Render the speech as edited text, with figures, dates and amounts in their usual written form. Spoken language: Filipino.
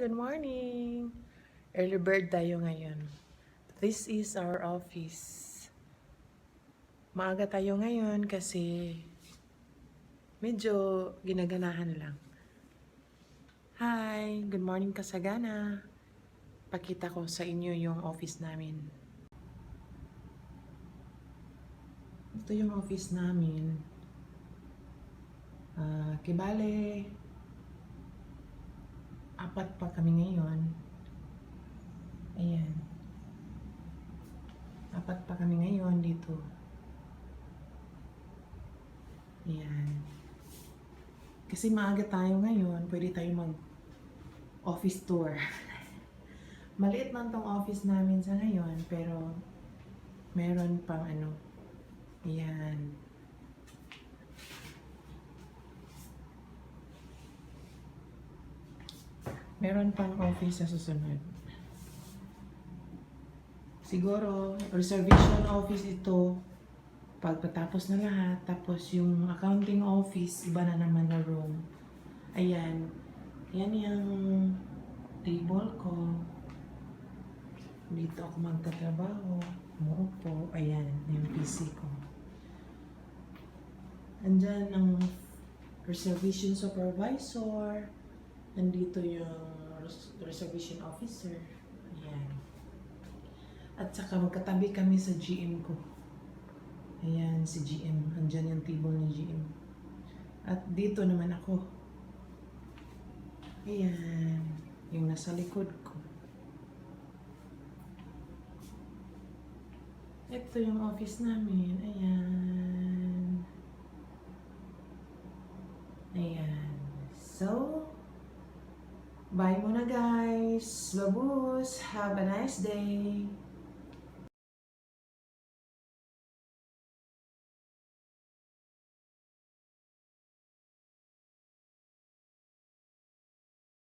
Good morning! Early bird tayo ngayon. This is our office. Maaga tayo ngayon kasi medyo ginaganahan lang. Hi! Good morning kasagana! Pakita ko sa inyo yung office namin. Ito yung office namin. Kibale, apat pa kami ngayon. Ayan. Apat pa kami ngayon dito. Ayan. Kasi maaga tayo ngayon, pwede tayo mag-office tour. Maliit man tong office namin sa ngayon, pero meron pang ayan. Meron pang office sa susunod. Siguro, reservation office ito pagkatapos na lahat. Tapos yung accounting office, iba na naman na room. Ayan. Yan yung table ko. Dito ako magtatrabaho. Umuupo. Ayan, yung PC ko. Andyan ang reservation supervisor. Nandito yung reservation officer. Ayan. At saka magkatabi kami sa GM ko. Ayan, si GM. Andyan yung table ni GM. At dito naman ako. Ayan. Yung nasa likod ko. Ito yung office namin. Ayan. Ayan. So, bye muna guys. Babus. Have a nice day.